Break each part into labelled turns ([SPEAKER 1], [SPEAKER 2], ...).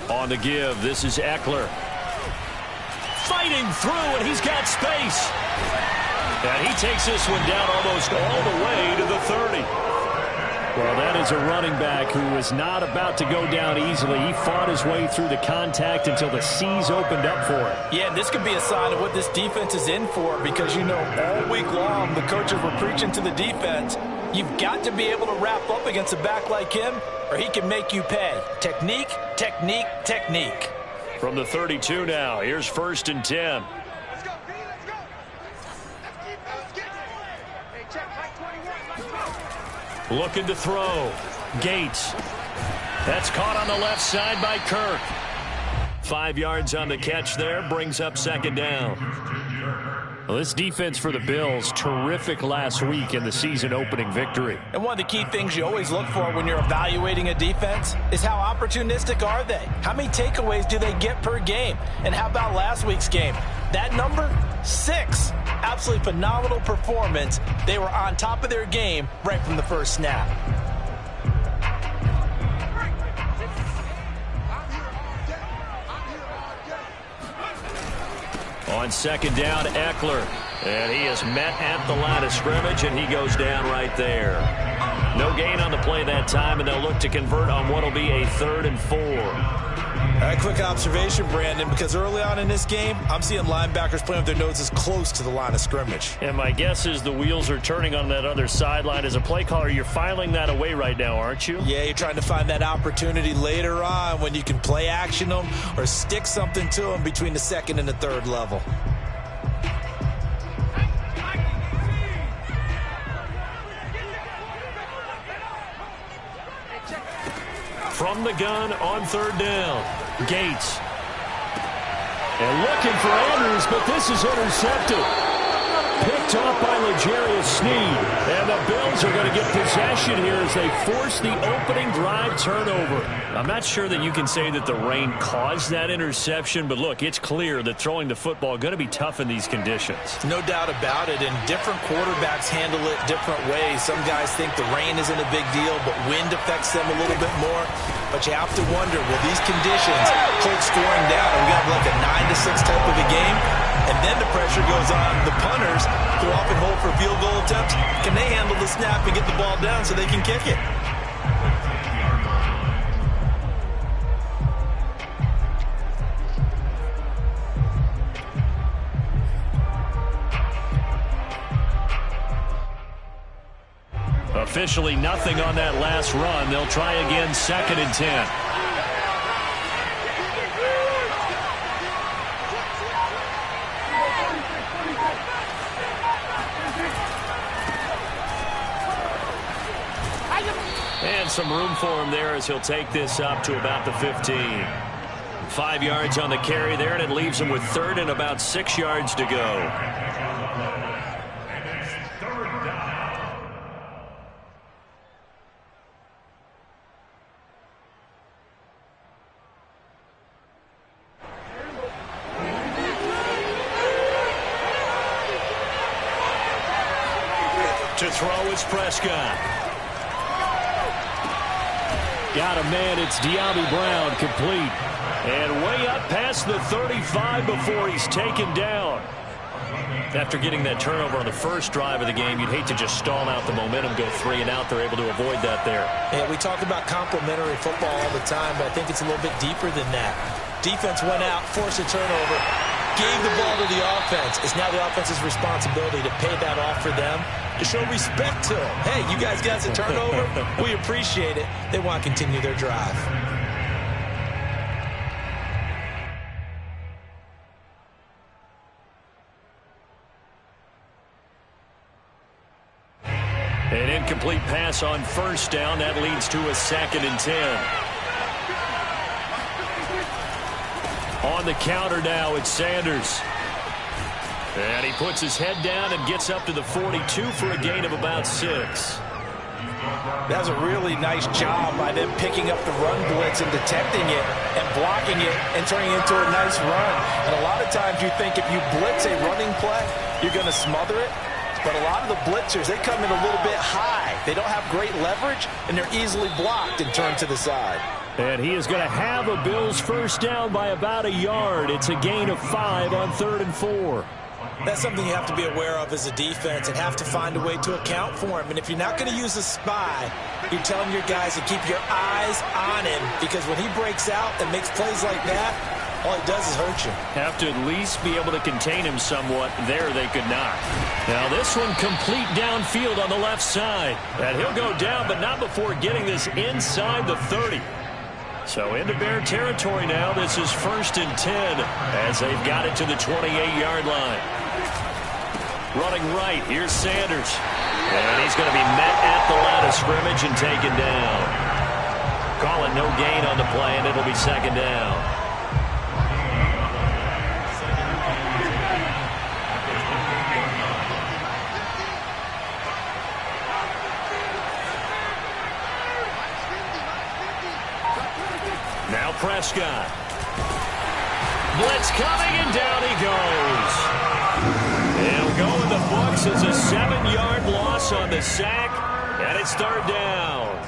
[SPEAKER 1] On the give, this is Eckler. Fighting through, and he's got space. And he takes this one down almost all the way to the 30. Well, that is a running back who is not about to go down easily. He fought his way through the contact until the seas opened up for him.
[SPEAKER 2] Yeah, this could be a sign of what this defense is in for, because, you know, all week long the coaches were preaching to the defense, you've got to be able to wrap up against a back like him, or he can make you pay. Technique, technique, technique.
[SPEAKER 1] From the 32 now, here's 1st and 10.
[SPEAKER 3] Let's go, B, let's go. Let's get it. Hey, check, Mike 21, let's go.
[SPEAKER 1] Looking to throw. Gates. That's caught on the left side by Kirk. 5 yards on the catch there, brings up 2nd down. Well, this defense for the Bills, terrific last week in the season-opening victory.
[SPEAKER 2] And one of the key things you always look for when you're evaluating a defense is how opportunistic are they? How many takeaways do they get per game? And how about last week's game? That number, 6. Absolutely phenomenal performance. They were on top of their game right from the first snap.
[SPEAKER 1] On 2nd down, Eckler. And he is met at the line of scrimmage, and he goes down right there. No gain on the play that time, and they'll look to convert on what will be a 3rd and 4.
[SPEAKER 2] A quick observation, Brandon, because early on in this game, I'm seeing linebackers playing with their noses close to the line of scrimmage.
[SPEAKER 1] And my guess is the wheels are turning on that other sideline. As a play caller, you're filing that away right now, aren't you?
[SPEAKER 2] Yeah, you're trying to find that opportunity later on when you can play action them or stick something to them between the 2nd and the 3rd level.
[SPEAKER 1] From the gun on 3rd down, Gates. And looking for Andrews, but this is intercepted. Picked off by L'Jarius Sneed. And the Bills are going to get possession here as they force the opening drive turnover. I'm not sure that you can say that the rain caused that interception, but look, it's clear that throwing the football is going to be tough in these conditions.
[SPEAKER 2] No doubt about it, and different quarterbacks handle it different ways. Some guys think the rain isn't a big deal, but wind affects them a little bit more. But you have to wonder, will these conditions hold scoring down? Are we going to have like a 9-6 type of a game? And then the pressure goes on the punters who often hold for field goal attempts. Can they handle the snap and get the ball down so they can kick it?
[SPEAKER 1] Officially nothing on that last run. They'll try again, 2nd and 10. And some room for him there as he'll take this up to about the 15. 5 yards on the carry there, and it leaves him with 3rd and about 6 yards to go. To throw is Prescott. Got a man, it's De'Ami Brown, complete. And way up past the 35 before he's taken down. After getting that turnover on the first drive of the game, you'd hate to just stall out the momentum, go 3 and out. They're able to avoid that there.
[SPEAKER 2] Yeah, we talk about complementary football all the time, but I think it's a little bit deeper than that. Defense went out, forced a turnover, gave the ball to the offense. It's now the offense's responsibility to pay that off for them, to show respect to them. Hey, you guys got a turnover? We appreciate it. They want to continue their drive.
[SPEAKER 1] An incomplete pass on 1st down. That leads to a 2nd and 10. On the counter now, it's Sanders. And he puts his head down and gets up to the 42 for a gain of about 6.
[SPEAKER 2] That was a really nice job by them picking up the run blitz and detecting it and blocking it and turning it into a nice run. And a lot of times you think if you blitz a running play, you're going to smother it. But a lot of the blitzers, they come in a little bit high. They don't have great leverage, and they're easily blocked and turned to the side.
[SPEAKER 1] And he is going to have a Bills first down by about a yard. It's a gain of 5 on 3rd and 4.
[SPEAKER 2] That's something you have to be aware of as a defense and have to find a way to account for him. And if you're not going to use a spy, you're telling your guys to keep your eyes on him, because when he breaks out and makes plays like that, all he does is hurt you.
[SPEAKER 1] Have to at least be able to contain him somewhat. There they could not. Now this one complete downfield on the left side. And he'll go down, but not before getting this inside the 30. So into Bear territory now. This is 1st and 10 as they've got it to the 28-yard line. Running right, here's Sanders. And he's going to be met at the line of scrimmage and taken down. Call it no gain on the play, and it'll be 2nd down. Now Prescott. Blitz coming, and down he goes. He'll go in the books as a 7-yard loss on the sack, and it's 3rd down.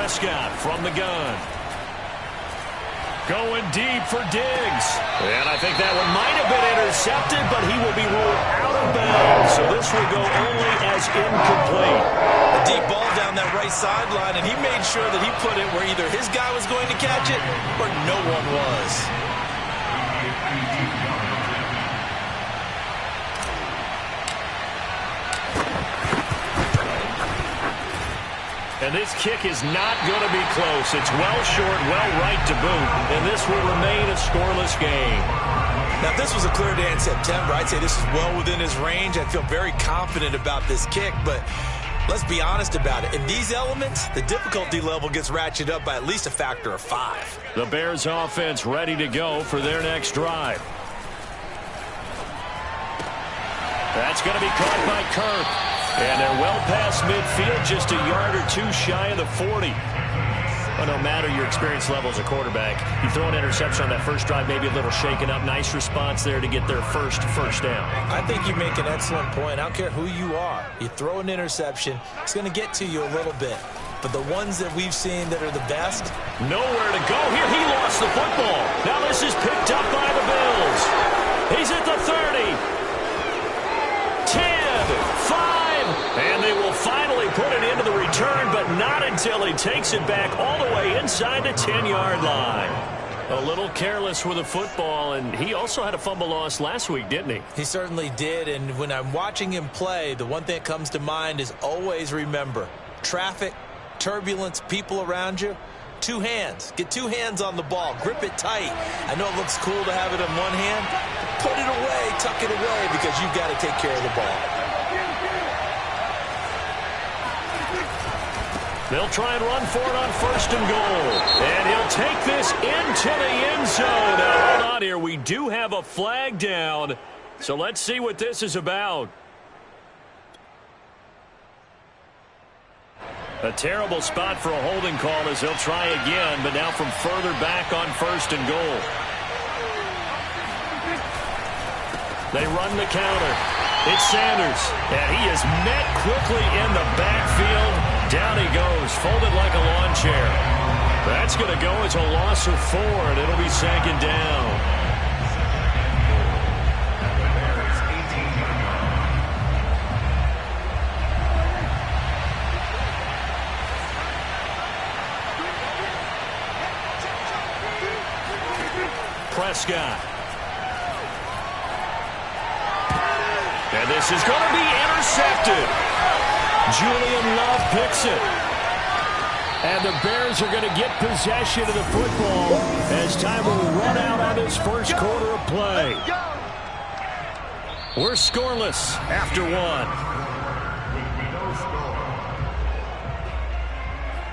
[SPEAKER 1] Prescott from the gun. Going deep for Diggs. And I think that one might have been intercepted, but he will be ruled out of bounds. So this will go only as incomplete.
[SPEAKER 2] A deep ball down that right sideline, and he made sure that he put it where either his guy was going to catch it or no one was.
[SPEAKER 1] And this kick is not going to be close. It's well short, well right to boot. And this will remain a scoreless game.
[SPEAKER 2] Now, if this was a clear day in September, I'd say this is well within his range. I feel very confident about this kick, but let's be honest about it. In these elements, the difficulty level gets ratcheted up by at least a factor of 5.
[SPEAKER 1] The Bears offense ready to go for their next drive. That's going to be caught by Kirk. And they're well past midfield, just a yard or 2 shy of the 40. Well, no matter your experience level as a quarterback, you throw an interception on that first drive, maybe a little shaken up. Nice response there to get their first down.
[SPEAKER 2] I think you make an excellent point. I don't care who you are. You throw an interception, it's going to get to you a little bit. But the ones that we've seen that are the best,
[SPEAKER 1] nowhere to go here. He lost the football. Now this is picked up by the Bills. He's at the 30. 10, 5, and they will finally put it into the return, but not until he takes it back all the way inside the 10-yard line. A little careless with the football, and he also had a fumble loss last week, didn't he?
[SPEAKER 2] He certainly did, and when I'm watching him play, the one thing that comes to mind is always remember, traffic, turbulence, people around you, 2 hands. Get 2 hands on the ball. Grip it tight. I know it looks cool to have it in one hand. Put it away, tuck it away, because you've got to take care of the ball.
[SPEAKER 1] They'll try and run for it on 1st and goal. And he'll take this into the end zone. Now, hold on here. We do have a flag down. So let's see what this is about. A terrible spot for a holding call as he'll try again, but now from further back on 1st and goal. They run the counter. It's Sanders, and he is met quickly in the backfield. Down he goes, folded like a lawn chair. That's going to go as a loss of 4, and it'll be 2nd down. Prescott. And this is going to be intercepted. Julian Love picks it. And the Bears are going to get possession of the football as time will run out on this first quarter of play. We're scoreless after one.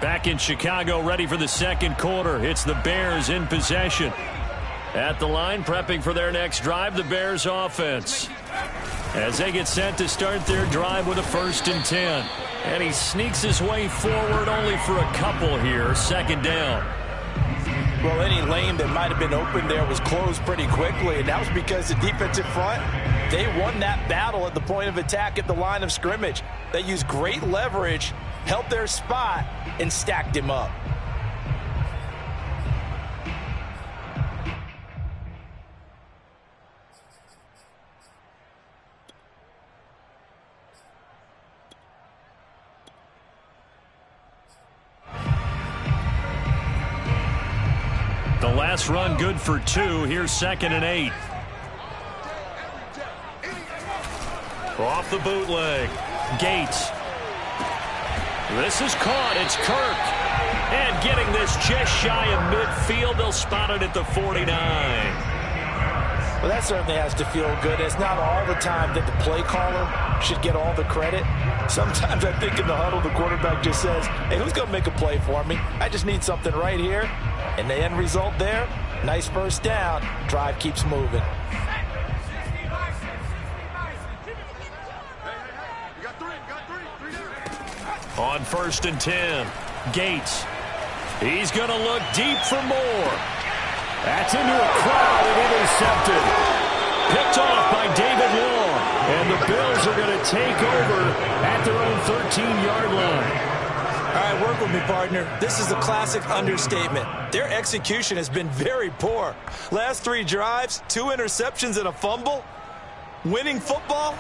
[SPEAKER 1] Back in Chicago, ready for the second quarter. It's the Bears in possession. At the line, prepping for their next drive, the Bears offense. As they get set to start their drive with a 1st and 10. And he sneaks his way forward only for a couple here. Second down.
[SPEAKER 2] Well, any lane that might have been open there was closed pretty quickly, and that was because the defensive front, they won that battle at the point of attack at the line of scrimmage. They used great leverage, held their spot, and stacked him up.
[SPEAKER 1] The last run good for 2. Here's 2nd and 8. Off the bootleg. Gates. This is caught. It's Kirk. And getting this just shy of midfield. They'll spot it at the 49.
[SPEAKER 2] Well, that certainly has to feel good. It's not all the time that the play caller should get all the credit. Sometimes I think in the huddle, the quarterback just says, hey, who's going to make a play for me? I just need something right here. And the end result there, nice first down. Drive keeps moving.
[SPEAKER 1] On 1st and 10, Gates. He's going to look deep for more. That's into a crowd and intercepted. Picked off by David Long. And the Bills are going to take over at their own 13-yard line.
[SPEAKER 2] All right, work with me, partner. This is a classic understatement. Their execution has been very poor. Last 3 drives, 2 interceptions and a fumble. Winning football?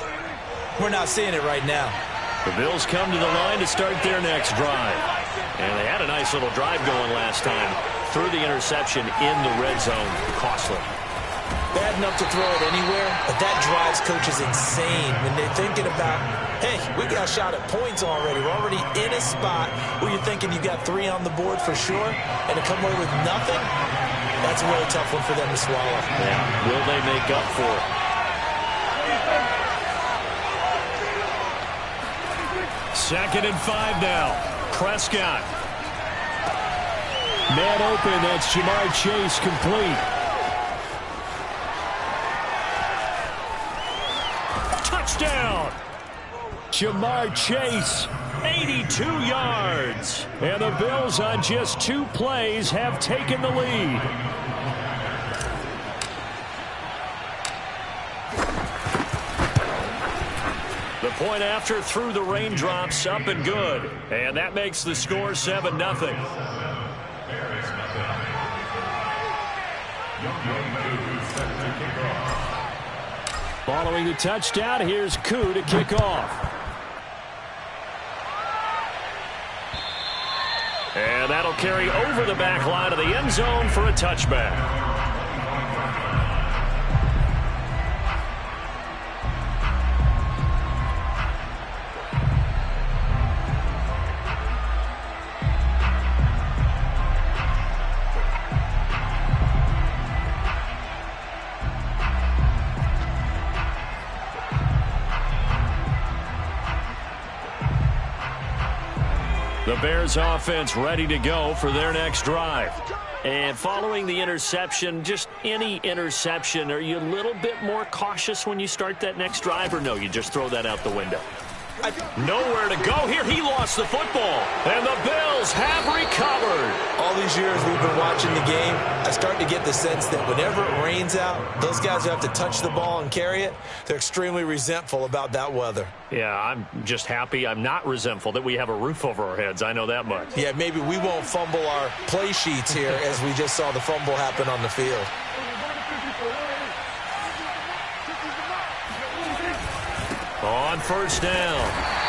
[SPEAKER 2] We're not seeing it right now.
[SPEAKER 1] The Bills come to the line to start their next drive. And they had a nice little drive going last time. Threw the interception in the red zone. Costly.
[SPEAKER 2] Bad enough to throw it anywhere, but that drives coaches insane when they're thinking about, hey, we got a shot at points already. We're already in a spot where you're thinking you got 3 on the board for sure, and to come away with nothing, that's a really tough one for them to swallow.
[SPEAKER 1] Yeah, will they make up for it? Second and 5 now. Prescott. Man open, that's Jamar Chase complete. Touchdown! Jamar Chase, 82 yards. And the Bills on just 2 plays have taken the lead. The point after through the raindrops, up and good. And that makes the score 7-0. Following the touchdown, here's Koo to kick off. And that'll carry over the back line of the end zone for a touchback. The Bears offense ready to go for their next drive. And following the interception, just any interception, are you a little bit more cautious when you start that next drive, or no, you just throw that out the window? Nowhere to go here. He lost the football. And the Bills have recovered.
[SPEAKER 2] All these years we've been watching the game, I start to get the sense that whenever it rains out, those guys who have to touch the ball and carry it, they're extremely resentful about that weather.
[SPEAKER 1] Yeah, I'm just happy I'm not resentful that we have a roof over our heads. I know that much.
[SPEAKER 2] Yeah, maybe we won't fumble our play sheets here as we just saw the fumble happen on the field.
[SPEAKER 1] On first down,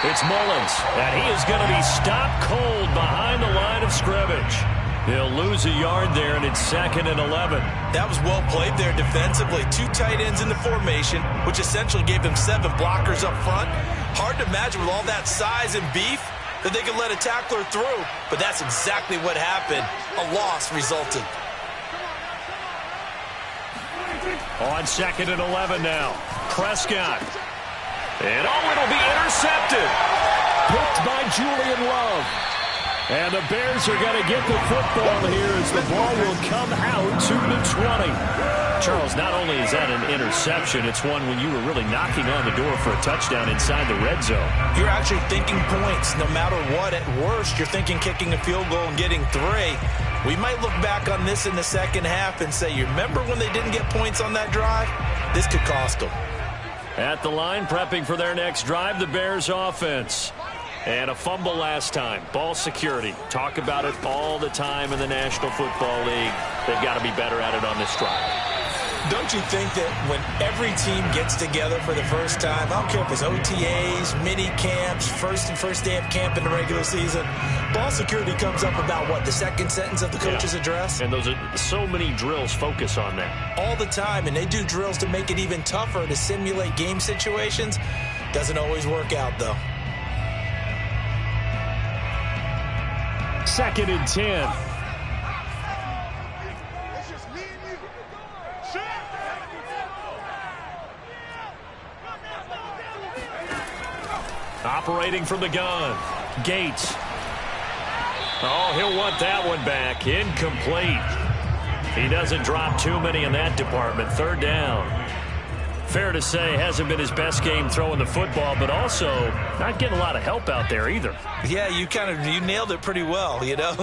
[SPEAKER 1] it's Mullins, and he is going to be stopped cold behind the line of scrimmage. He'll lose a yard there, and it's 2nd and 11.
[SPEAKER 2] That was well played there defensively. 2 tight ends in the formation, which essentially gave them 7 blockers up front. Hard to imagine with all that size and beef that they could let a tackler through, but that's exactly what happened. A loss resulted.
[SPEAKER 1] On 2nd and 11 now. Prescott. And it'll be intercepted. Picked by Julian Love. And the Bears are going to get the football here as the ball will come out to the 20. Charles, not only is that an interception, it's one when you were really knocking on the door for a touchdown inside the red zone.
[SPEAKER 2] You're actually thinking points. No matter what, at worst, you're thinking kicking a field goal and getting 3. We might look back on this in the second half and say, you remember when they didn't get points on that drive? This could cost them.
[SPEAKER 1] At the line, prepping for their next drive, the Bears offense. And a fumble last time. Ball security. Talk about it all the time in the National Football League. They've got to be better at it on this drive.
[SPEAKER 2] Don't you think that when every team gets together for the first time, I don't care if it's OTAs, mini camps, first day of camp in the regular season, ball security comes up about, what, the second sentence of the coach's address?
[SPEAKER 1] And those are so many drills focus on that. All
[SPEAKER 2] the time, and they do drills to make it even tougher to simulate game situations. Doesn't always work out, though.
[SPEAKER 1] 2nd and 10. Operating from the gun. Gates. Oh, he'll want that one back. Incomplete. He doesn't drop too many in that department. 3rd down. Fair to say, hasn't been his best game throwing the football, but also not getting a lot of help out there either.
[SPEAKER 2] Yeah, you nailed it pretty well, you know.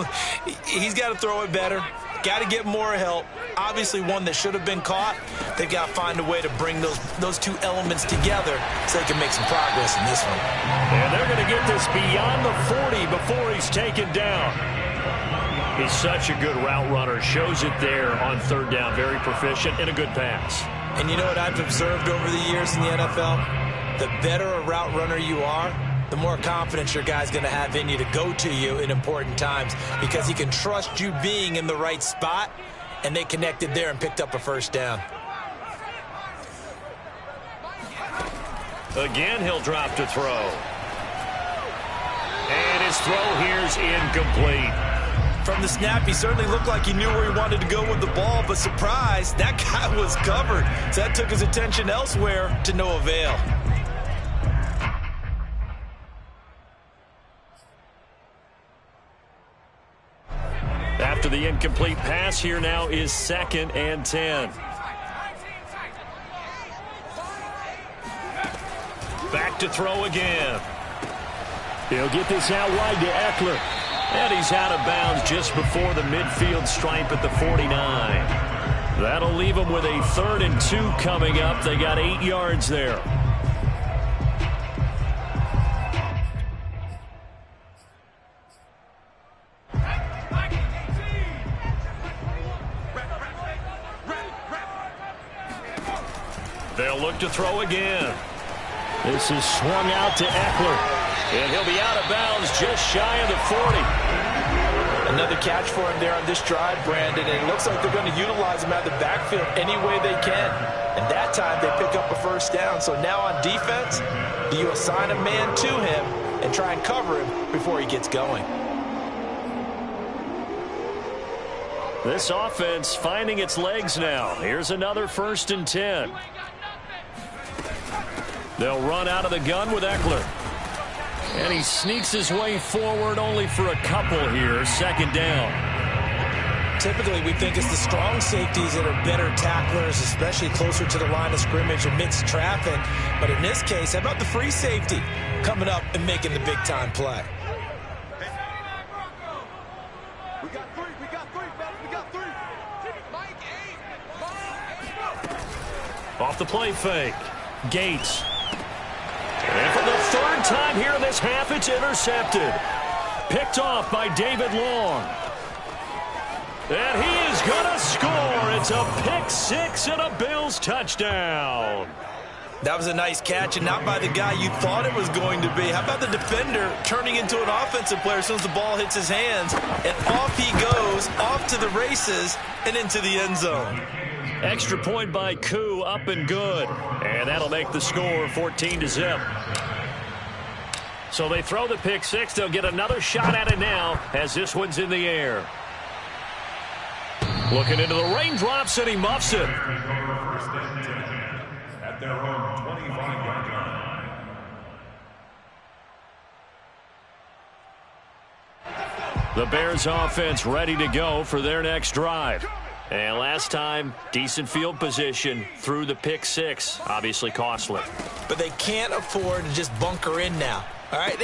[SPEAKER 2] He's got to throw it better. Got to get more help. Obviously one that should have been caught. They've got to find a way to bring those two elements together so they can make some progress in this one.
[SPEAKER 1] And they're going to get this beyond the 40 before he's taken down. He's such a good route runner. Shows it there on 3rd down. Very proficient and a good pass.
[SPEAKER 2] And you know what I've observed over the years in the NFL? The better a route runner you are, the more confidence your guy's going to have in you to go to you in important times because he can trust you being in the right spot, and they connected there and picked up a 1st down.
[SPEAKER 1] Again, he'll drop to throw. And his throw here's incomplete.
[SPEAKER 2] From the snap, he certainly looked like he knew where he wanted to go with the ball, but surprise, that guy was covered. So that took his attention elsewhere to no avail.
[SPEAKER 1] After the incomplete pass, here now is 2nd and 10. Back to throw again. He'll get this out wide to Eckler. And he's out of bounds just before the midfield stripe at the 49. That'll leave them with a 3rd and 2 coming up. They got 8 yards there. They'll look to throw again. This is swung out to Eckler. And he'll be out of bounds just shy of the 40.
[SPEAKER 2] Another catch for him there on this drive, Brandon. And it looks like they're going to utilize him out of the backfield any way they can. And that time they pick up a 1st down. So now on defense, do you assign a man to him and try and cover him before he gets going?
[SPEAKER 1] This offense finding its legs now. Here's another 1st and 10. They'll run out of the gun with Eckler. And he sneaks his way forward only for a couple here. 2nd down.
[SPEAKER 2] Typically, we think it's the strong safeties that are better tacklers, especially closer to the line of scrimmage amidst traffic. But in this case, how about the free safety coming up and making the big-time play?
[SPEAKER 3] We got 3, fellas. We got 3. Mike, 8.
[SPEAKER 1] Off the play fake. Gates. And for the 3rd time here in this half, it's intercepted. Picked off by David Long. And he is going to score. It's a pick 6 and a Bills touchdown.
[SPEAKER 2] That was a nice catch, and not by the guy you thought it was going to be. How about the defender turning into an offensive player as soon as the ball hits his hands? And off he goes, off to the races, and into the end zone.
[SPEAKER 1] Extra point by Koo, up and good. And that'll make the score 14-0. So they throw the pick 6. They'll get another shot at it now as this one's in the air. Looking into the raindrops, and he muffs it.
[SPEAKER 4] at their own 25-yard line.
[SPEAKER 1] The Bears offense ready to go for their next drive. And last time, decent field position through the pick six. Obviously costly.
[SPEAKER 2] But they can't afford to just bunker in now. All right,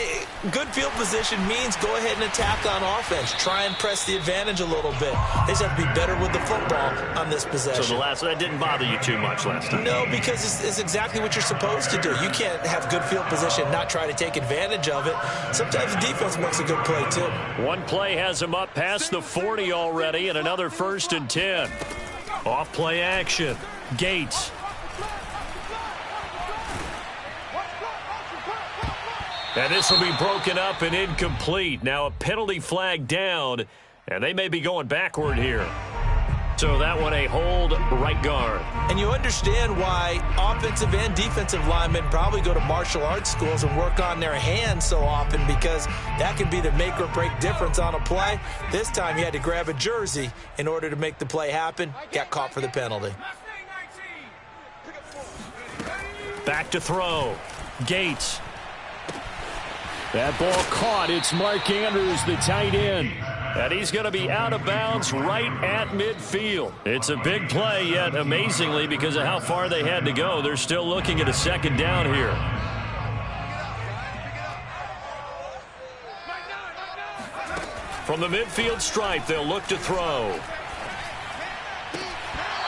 [SPEAKER 2] good field position means go ahead and attack on offense. Try and press the advantage a little bit. They just have to be better with the football on this possession.
[SPEAKER 1] So that didn't bother you too much last time?
[SPEAKER 2] No, because it's exactly what you're supposed to do. You can't have good field position and not try to take advantage of it. Sometimes the defense makes a good play, too.
[SPEAKER 1] One play has him up past the 40 already, and another 1st and 10. Off play action. Gates. And this will be broken up and incomplete. Now a penalty flag down, and they may be going backward here. So that one a hold right guard.
[SPEAKER 2] And you understand why offensive and defensive linemen probably go to martial arts schools and work on their hands so often, because that can be the make or break difference on a play. This time he had to grab a jersey in order to make the play happen. Got caught for the penalty.
[SPEAKER 1] Back to throw. Gates. That ball caught. It's Mark Andrews, the tight end. And he's going to be out of bounds right at midfield. It's a big play, yet amazingly, because of how far they had to go, they're still looking at a 2nd down here. From the midfield stripe, they'll look to throw.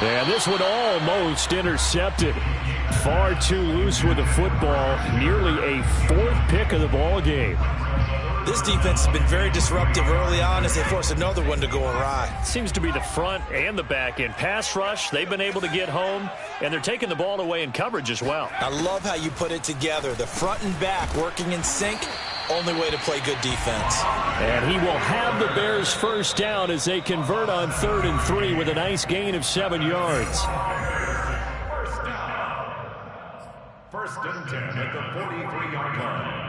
[SPEAKER 1] And this one almost intercepted. Far too loose with the football. Nearly a 4th pick of the ball game.
[SPEAKER 2] This defense has been very disruptive early on as they force another one to go awry.
[SPEAKER 1] Seems to be the front and the back end. Pass rush, they've been able to get home, and they're taking the ball away in coverage as well.
[SPEAKER 2] I love how you put it together. The front and back working in sync. Only way to play good defense.
[SPEAKER 1] And he will have the Bears 1st down as they convert on 3rd and 3 with a nice gain of 7 yards.
[SPEAKER 4] 1st and 10 at the 43-yard line.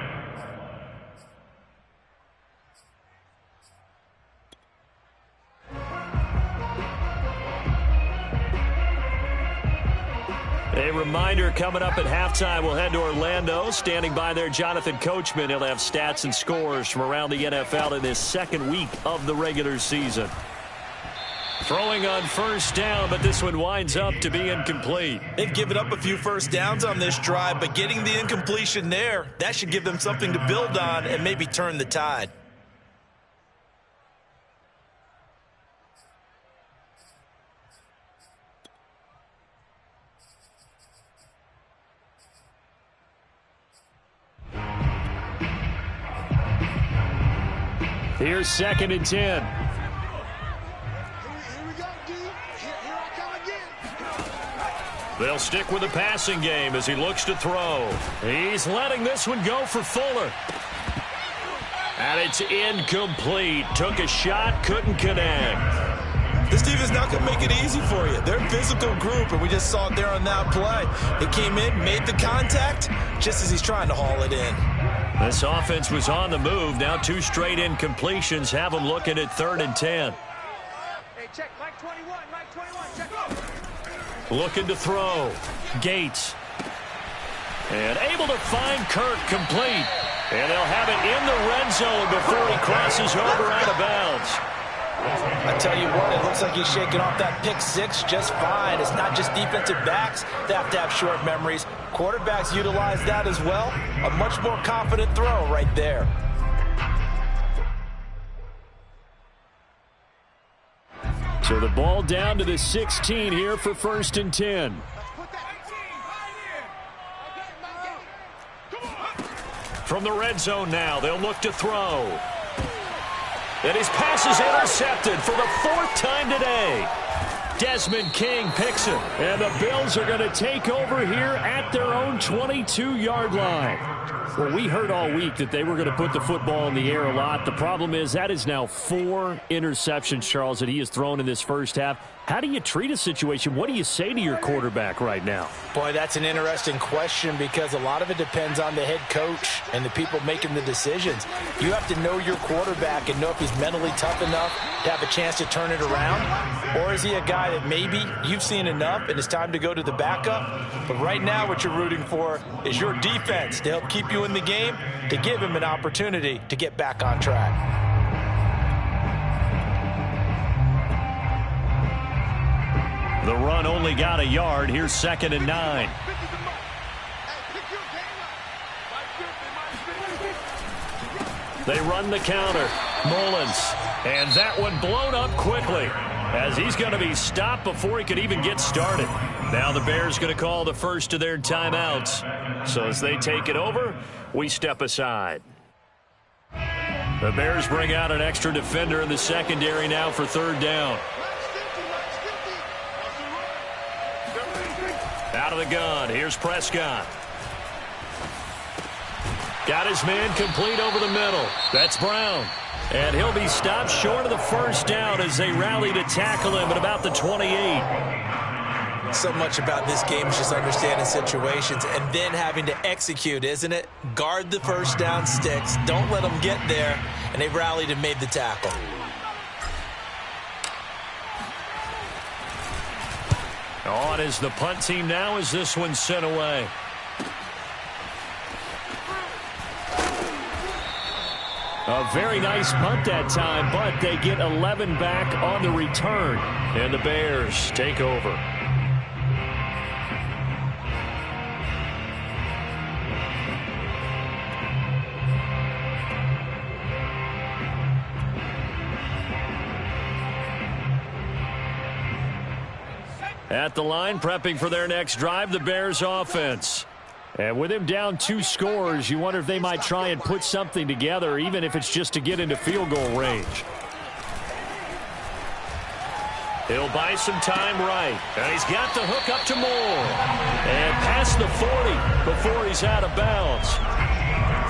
[SPEAKER 1] A reminder, coming up at halftime, we'll head to Orlando. Standing by there, Jonathan Coachman. He'll have stats and scores from around the NFL in this 2nd week of the regular season. Throwing on 1st down, but this one winds up to be incomplete.
[SPEAKER 2] They've given up a few 1st downs on this drive, but getting the incompletion there, that should give them something to build on and maybe turn the tide.
[SPEAKER 1] Here's 2nd and 10. They'll stick with the passing game as he looks to throw. He's letting this one go for Fuller. And it's incomplete. Took a shot, couldn't connect.
[SPEAKER 2] This defense is not going to make it easy for you. They're a physical group, and we just saw it there on that play. They came in, made the contact, just as he's trying to haul it in.
[SPEAKER 1] This offense was on the move. Now 2 straight incompletions have them looking at 3rd and 10.
[SPEAKER 3] Hey, check, Mike 21, check.
[SPEAKER 1] Looking to throw. Gates. And able to find Kirk complete. And they'll have it in the red zone before he crosses over out of bounds.
[SPEAKER 2] I tell you what, it looks like he's shaking off that pick 6 just fine. It's not just defensive backs that have to have short memories. Quarterbacks utilize that as well. A much more confident throw right there.
[SPEAKER 1] So the ball down to the 16 here for 1st and 10. From the red zone now, they'll look to throw. And his pass is intercepted for the 4th time today. Desmond King picks it. And the Bills are going to take over here at their own 22-yard line. Well, we heard all week that they were going to put the football in the air a lot. The problem is that is now 4 interceptions, Charles, that he has thrown in this 1st half. How do you treat a situation? What do you say to your quarterback right now?
[SPEAKER 2] Boy, that's an interesting question because a lot of it depends on the head coach and the people making the decisions. You have to know your quarterback and know if he's mentally tough enough to have a chance to turn it around, or is he a guy that maybe you've seen enough and it's time to go to the backup? But right now what you're rooting for is your defense to help keep you in the game, to give him an opportunity to get back on track.
[SPEAKER 1] The run only got a yard. Here's 2nd and 9. They run the counter. Mullins. And that one blown up quickly as he's going to be stopped before he could even get started. Now the Bears going to call the first of their timeouts. So as they take it over, we step aside. The Bears bring out an extra defender in the secondary now for 3rd down. Out of the gun. Here's Prescott. Got his man complete over the middle. That's Brown. And he'll be stopped short of the first down as they rally to tackle him at about the 28.
[SPEAKER 2] So much about this game is just understanding situations and then having to execute, isn't it? Guard the first down sticks. Don't let them get there. And they rallied and made the tackle.
[SPEAKER 1] On is the punt team now as this one's sent away. A very nice punt that time, but they get 11 back on the return. And the Bears take over. At the line, prepping for their next drive, the Bears offense. And with him down 2 scores, you wonder if they might try and put something together, even if it's just to get into field goal range. He'll buy some time right. And he's got the hook up to Moore. And past the 40 before he's out of bounds.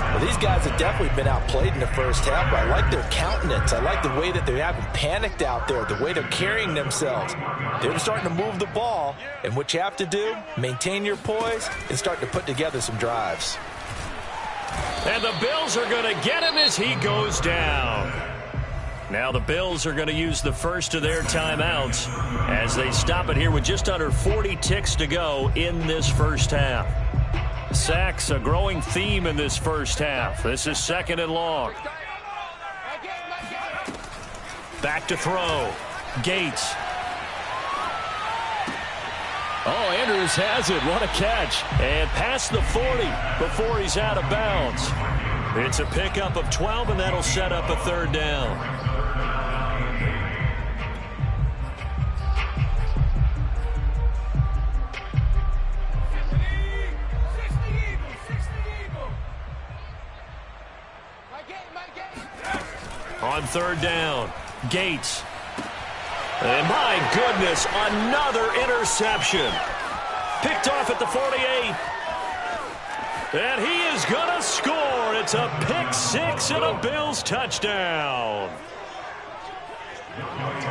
[SPEAKER 2] Well, these guys have definitely been outplayed in the first half, but I like their countenance. I like the way that they haven't panicked out there, the way they're carrying themselves. They're starting to move the ball, and what you have to do, maintain your poise and start to put together some drives.
[SPEAKER 1] And the Bills are going to get him as he goes down. Now the Bills are going to use the first of their timeouts as they stop it here with just under 40 ticks to go in this first half. Sacks, a growing theme in this first half. This is 2nd and long. Back to throw. Gates. Oh, Andrews has it. What a catch. And past the 40 before he's out of bounds. It's a pickup of 12, and that'll set up a 3rd down. On 3rd down, Gates. And my goodness, another interception. Picked off at the 48. And he is going to score. It's a pick 6 and a Bills touchdown.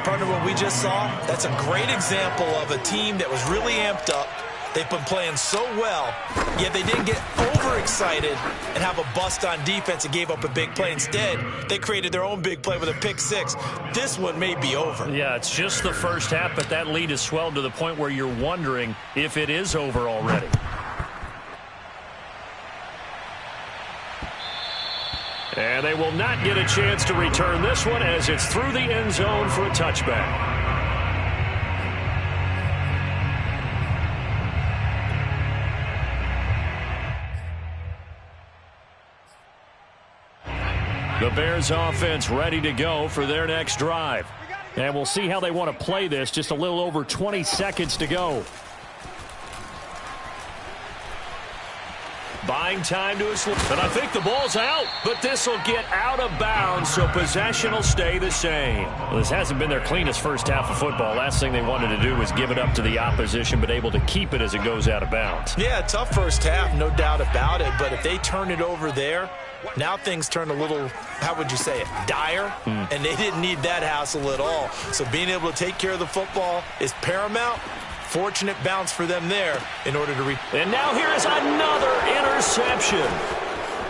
[SPEAKER 2] Partner, what we just saw, that's a great example of a team that was really amped up. They've been playing so well, yet they didn't get overexcited and have a bust on defense and gave up a big play. Instead, they created their own big play with a pick 6. This one may be over.
[SPEAKER 1] Yeah, it's just the first half, but that lead has swelled to the point where you're wondering if it is over already. And they will not get a chance to return this one as it's through the end zone for a touchback. The Bears offense ready to go for their next drive. And we'll see how they want to play this. Just a little over 20 seconds to go. Buying time to his left. And I think the ball's out, but this will get out of bounds, so possession will stay the same. Well, this hasn't been their cleanest first half of football. Last thing they wanted to do was give it up to the opposition, but able to keep it as it goes out of bounds.
[SPEAKER 2] Yeah, tough first half, no doubt about it. But if they turn it over there, now things turn a little, how would you say it, dire? And they didn't need that hassle at all. So being able to take care of the football is paramount. Fortunate bounce for them there in order to
[SPEAKER 1] And now here is another interception.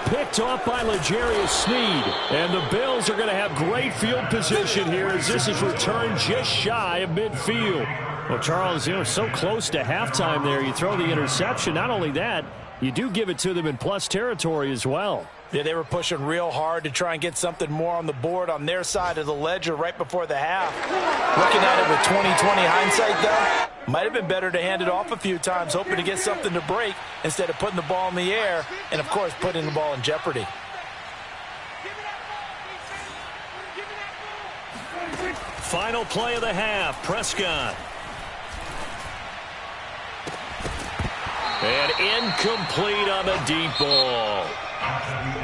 [SPEAKER 1] Picked off by L'Jarius Sneed. And the Bills are going to have great field position here as this is returned just shy of midfield. Well, Charles, so close to halftime there. You throw the interception. Not only that, you do give it to them in plus territory as well.
[SPEAKER 2] Yeah, they were pushing real hard to try and get something more on the board on their side of the ledger right before the half. Looking at it with 20/20 hindsight, though, might have been better to hand it off a few times, hoping to get something to break instead of putting the ball in the air and, of course, putting the ball in jeopardy.
[SPEAKER 1] Final play of the half, Prescott. And incomplete on the deep ball.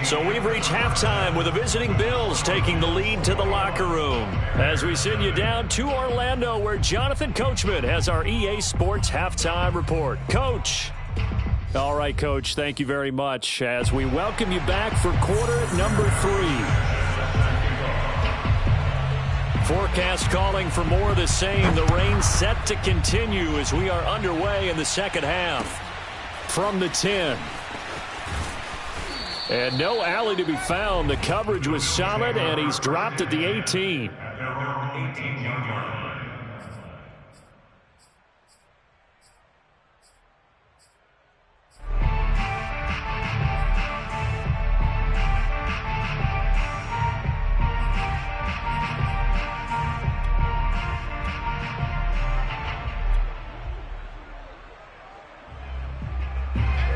[SPEAKER 1] So we've reached halftime with the visiting Bills taking the lead to the locker room. As we send you down to Orlando, where Jonathan Coachman has our EA Sports halftime report. Coach. All right, Coach, thank you very much as we welcome you back for quarter number 3. Forecast calling for more of the same. The rain set to continue as we are underway in the second half. From the 10. And no alley to be found. The coverage was solid, and he's dropped at the 18.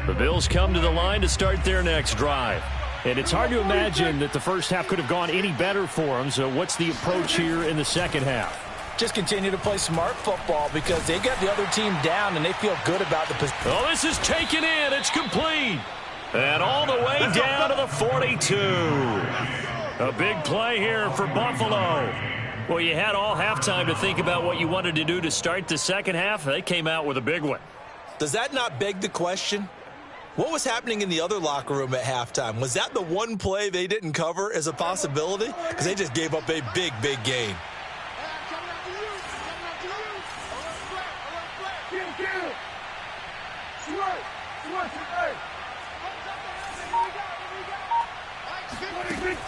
[SPEAKER 1] The Bills come to the line to start their next drive. And it's hard to imagine that the first half could have gone any better for them. So what's the approach here in the second half?
[SPEAKER 2] Just continue to play smart football because they got the other team down and they feel good about the position.
[SPEAKER 1] Oh, this is taken in. It's complete. And all the way down to the 42. A big play here for Buffalo. Well, you had all halftime to think about what you wanted to do to start the second half. They came out with a big one.
[SPEAKER 2] Does that not beg the question? What was happening in the other locker room at halftime? Was that the one play they didn't cover as a possibility? Because they just gave up a big, big gain.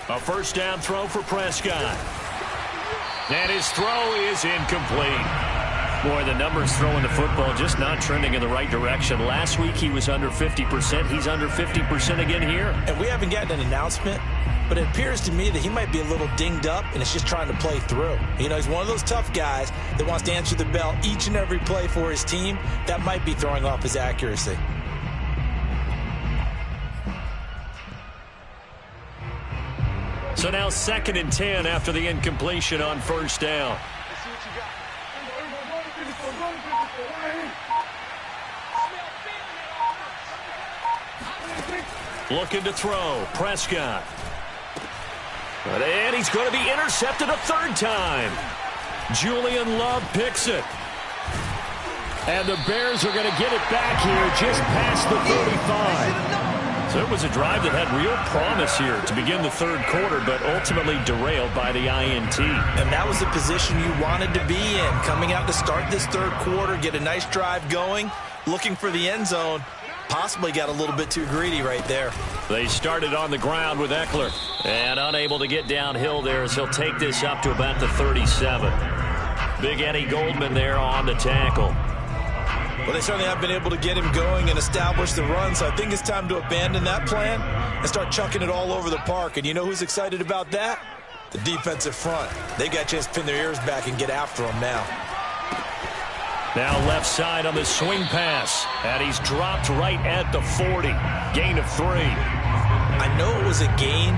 [SPEAKER 1] A first down throw for Prescott. And his throw is incomplete. Boy, the numbers throwing the football just not trending in the right direction. Last week he was under 50%. He's under 50% again here.
[SPEAKER 2] And we haven't gotten an announcement, but it appears to me that he might be a little dinged up and is just trying to play through. You know, he's one of those tough guys that wants to answer the bell each and every play for his team. That might be throwing off his accuracy.
[SPEAKER 1] So now 2nd and 10 after the incompletion on first down. Looking to throw, Prescott. And he's going to be intercepted a third time. Julian Love picks it. And the Bears are going to get it back here just past the 35. So it was a drive that had real promise here to begin the third quarter, but ultimately derailed by the INT.
[SPEAKER 2] And that was the position you wanted to be in. Coming out to start this third quarter, get a nice drive going, looking for the end zone. Possibly got a little bit too greedy right there.
[SPEAKER 1] They started on the ground with Eckler. And unable to get downhill there as he'll take this up to about the 37. Big Eddie Goldman there on the tackle.
[SPEAKER 2] Well, they certainly have been able to get him going and establish the run, so I think it's time to abandon that plan and start chucking it all over the park. And you know who's excited about that? The defensive front. They got a chance to pin their ears back and get after him now.
[SPEAKER 1] Now left side on the swing pass. And he's dropped right at the 40. Gain of 3.
[SPEAKER 2] I know it was a gain,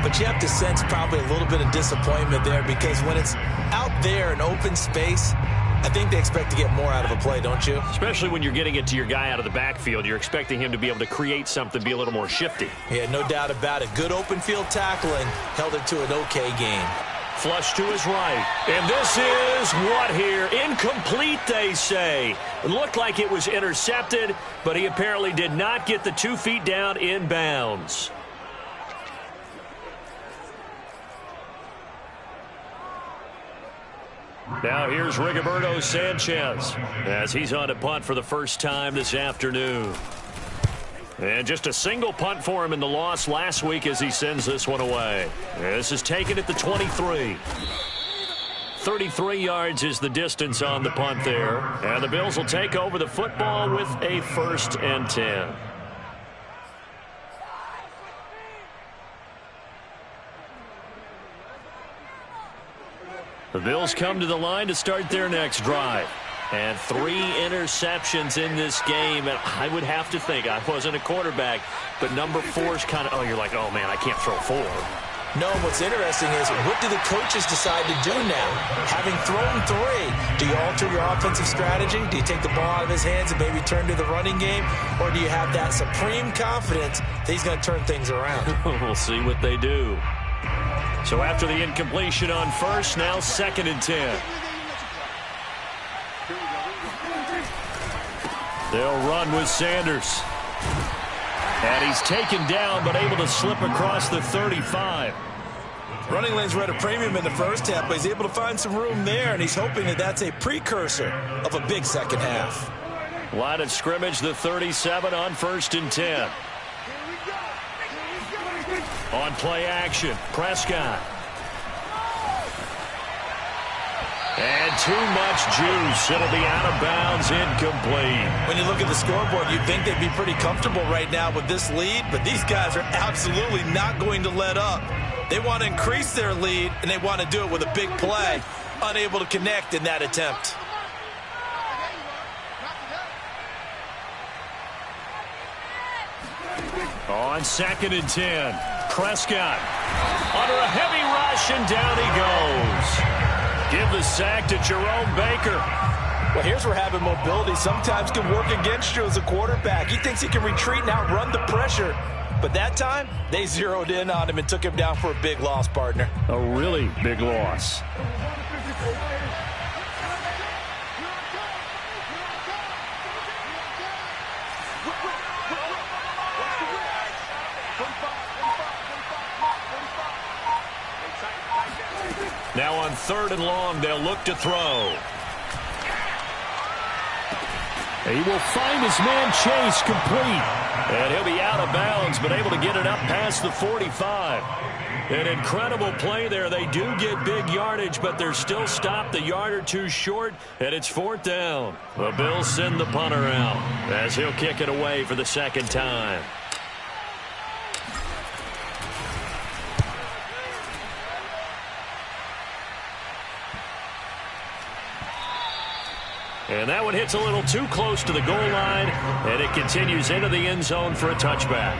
[SPEAKER 2] but you have to sense probably a little bit of disappointment there because when it's out there in open space, I think they expect to get more out of a play, don't you?
[SPEAKER 1] Especially when you're getting it to your guy out of the backfield. You're expecting him to be able to create something, be a little more shifty.
[SPEAKER 2] Yeah, no doubt about it. Good open field tackling held it to an okay game.
[SPEAKER 1] Flush to his right. And this is what here? Incomplete, they say. It looked like it was intercepted, but he apparently did not get the 2 feet down in bounds. Now here's Rigoberto Sanchez as he's on to punt for the first time this afternoon. And just a single punt for him in the loss last week as he sends this one away. This is taken at the 23. 33 yards is the distance on the punt there. And the Bills will take over the football with a 1st and 10. The Bills come to the line to start their next drive. And 3 interceptions in this game. And I would have to think, I wasn't a quarterback, but number 4 is kind of, oh, you're like, oh, man, I can't throw 4.
[SPEAKER 2] No, what's interesting is what do the coaches decide to do now? Having thrown 3, do you alter your offensive strategy? Do you take the ball out of his hands and maybe turn to the running game? Or do you have that supreme confidence that he's going to turn things around?
[SPEAKER 1] We'll see what they do. So after the incompletion on first, now 2nd and 10. They'll run with Sanders. And he's taken down, but able to slip across the 35.
[SPEAKER 2] Running lanes were at a premium in the first half, but he's able to find some room there, and he's hoping that that's a precursor of a big second half.
[SPEAKER 1] Line of scrimmage, the 37 on 1st and 10. On play action, Prescott. And too much juice. It'll be out of bounds, incomplete.
[SPEAKER 2] When you look at the scoreboard, you'd think they'd be pretty comfortable right now with this lead, but these guys are absolutely not going to let up. They want to increase their lead, and they want to do it with a big play. Unable to connect in that attempt.
[SPEAKER 1] On 2nd and 10, Prescott under a heavy rush, and down he goes. Give the sack to Jerome Baker.
[SPEAKER 2] Well, here's where having mobility sometimes can work against you as a quarterback. He thinks he can retreat and outrun the pressure. But that time, they zeroed in on him and took him down for a big loss, partner.
[SPEAKER 1] A really big loss. Now on 3rd and long, they'll look to throw. He will find his man Chase complete. And he'll be out of bounds, but able to get it up past the 45. An incredible play there. They do get big yardage, but they're still stopped a yard or 2 short, and it's 4th down. The Bills send the punter out as he'll kick it away for the 2nd time. And that one hits a little too close to the goal line, and it continues into the end zone for a touchback.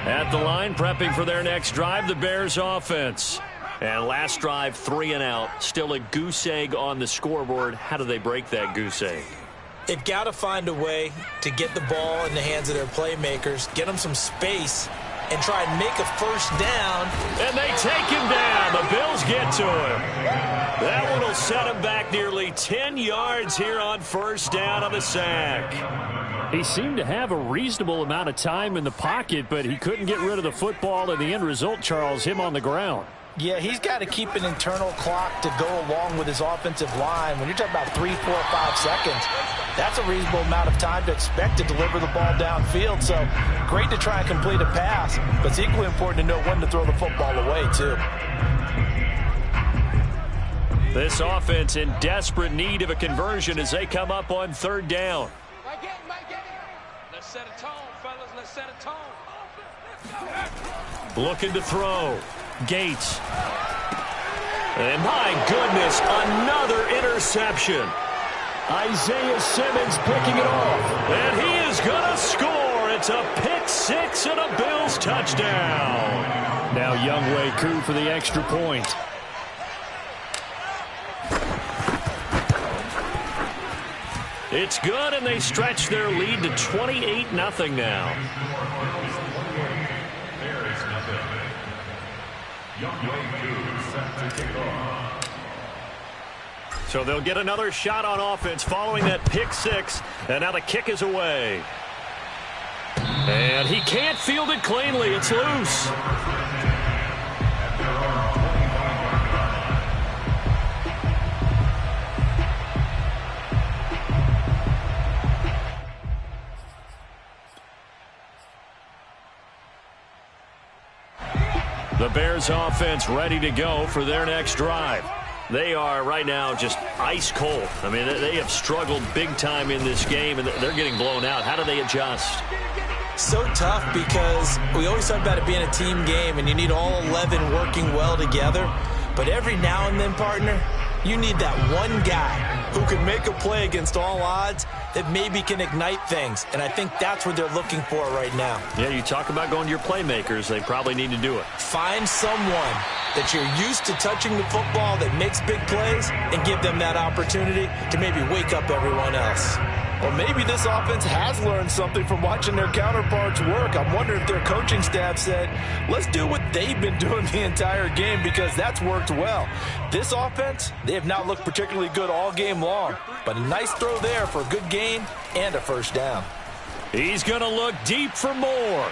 [SPEAKER 1] At the line, prepping for their next drive, the Bears offense. And last drive, 3 and out. Still a goose egg on the scoreboard. How do they break that goose egg?
[SPEAKER 2] They've got to find a way to get the ball in the hands of their playmakers, get them some space, and try and make a 1st down.
[SPEAKER 1] And they take him down. The Bills get to him. That one will set him back nearly 10 yards here on 1st down on the sack. He seemed to have a reasonable amount of time in the pocket, but he couldn't get rid of the football, and the end result, Charles, him on the ground.
[SPEAKER 2] Yeah, he's got to keep an internal clock to go along with his offensive line. When you're talking about 3, 4, 5 seconds, that's a reasonable amount of time to expect to deliver the ball downfield. So great to try and complete a pass, but it's equally important to know when to throw the football away, too.
[SPEAKER 1] This offense in desperate need of a conversion as they come up on 3rd down.
[SPEAKER 3] Let's set a tone, fellas. Let's set a tone.
[SPEAKER 1] Looking to throw. Gates. And my goodness, another interception. Isaiah Simmons picking it off. And he is going to score. It's a pick 6 and a Bills touchdown. Now Younghoe Koo for the extra point. It's good, and they stretch their lead to 28-0 now.
[SPEAKER 4] There is nothing. Younghoe Koo set to kick off.
[SPEAKER 1] So they'll get another shot on offense following that pick six, and now the kick is away. And he can't field it cleanly. It's loose. The Bears offense ready to go for their next drive. They are right now just ice cold. I mean, they have struggled big time in this game, and they're getting blown out. How do they adjust?
[SPEAKER 2] So tough because we always talk about it being a team game, and you need all 11 working well together. But every now and then, partner, you need that one guy who can make a play against all odds that maybe can ignite things. And I think that's what they're looking for right now.
[SPEAKER 1] Yeah, you talk about going to your playmakers. They probably need to do it.
[SPEAKER 2] Find someone that you're used to touching the football that makes big plays and give them that opportunity to maybe wake up everyone else. Or maybe this offense has learned something from watching their counterparts work. I'm wondering if their coaching staff said, let's do what they've been doing the entire game, because that's worked well. This offense, they have not looked particularly good all game long, but a nice throw there for a good gain and a first down.
[SPEAKER 1] He's going to look deep for more.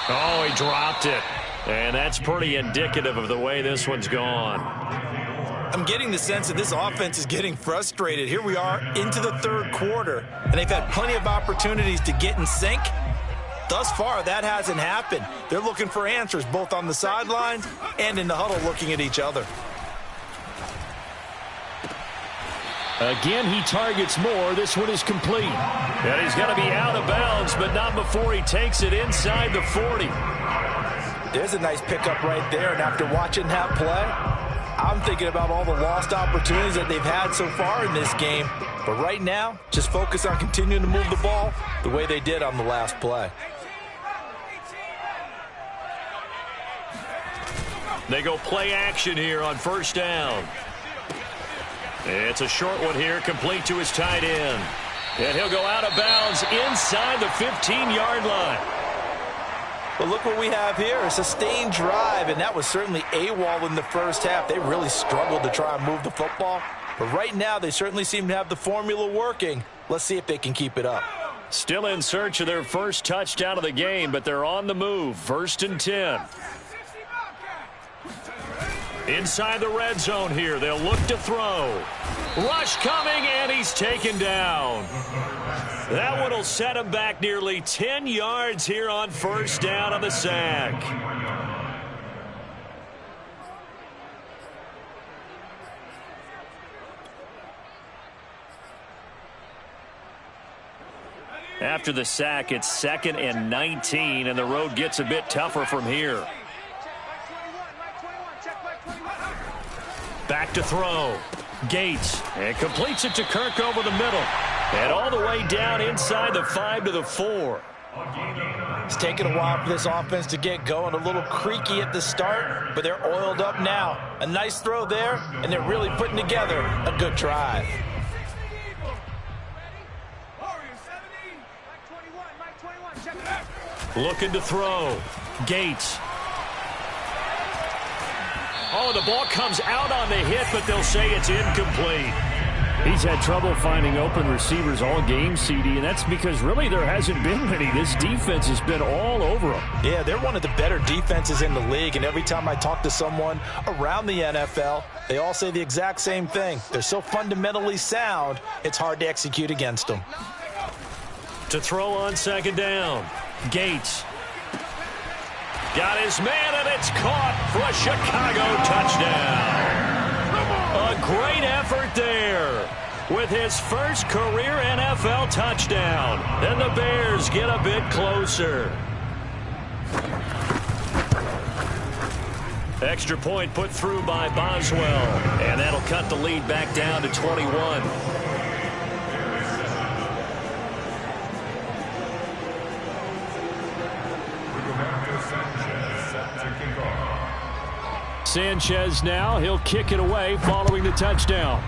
[SPEAKER 1] Oh, he dropped it. And that's pretty indicative of the way this one's gone.
[SPEAKER 2] I'm getting the sense that this offense is getting frustrated. Here we are into the third quarter, and they've had plenty of opportunities to get in sync. Thus far, that hasn't happened. They're looking for answers both on the sidelines and in the huddle looking at each other.
[SPEAKER 1] Again, he targets more. This one is complete. And he's going to be out of bounds, but not before he takes it inside the 40.
[SPEAKER 2] There's a nice pickup right there, and after watching that play, I'm thinking about all the lost opportunities that they've had so far in this game. But right now, just focus on continuing to move the ball the way they did on the last play.
[SPEAKER 1] They go play action here on first down. It's a short one here, complete to his tight end. And he'll go out of bounds inside the 15-yard line.
[SPEAKER 2] But look what we have here, a sustained drive, and that was certainly AWOL in the first half. They really struggled to try and move the football. But right now, they certainly seem to have the formula working. Let's see if they can keep it up.
[SPEAKER 1] Still in search of their first touchdown of the game, but they're on the move. 1st and 10. Inside the red zone here, they'll look to throw. Rush coming, and he's taken down. That one will set him back nearly 10 yards here on first down on the sack. After the sack, it's 2nd and 19, and the road gets a bit tougher from here. Back to throw. Gates, and completes it to Kirk over the middle. And all the way down inside the 5 to the 4.
[SPEAKER 2] It's taken a while for this offense to get going. A little creaky at the start, but they're oiled up now. A nice throw there, and they're really putting together a good drive.
[SPEAKER 1] Looking to throw. Gates. Oh, the ball comes out on the hit, but they'll say it's incomplete. He's had trouble finding open receivers all game, CD, and that's because really there hasn't been many. This defense has been all over them.
[SPEAKER 2] Yeah, they're one of the better defenses in the league, and every time I talk to someone around the NFL, they all say the exact same thing. They're so fundamentally sound, it's hard to execute against them.
[SPEAKER 1] To throw on 2nd down, Gates. Got his man, and it's caught for a Chicago touchdown. A great effort there with his first career NFL touchdown. And the Bears get a bit closer. Extra point put through by Boswell. And that'll cut the lead back down to 21.
[SPEAKER 4] We will have to send
[SPEAKER 1] Sanchez now. He'll kick it away following the touchdown.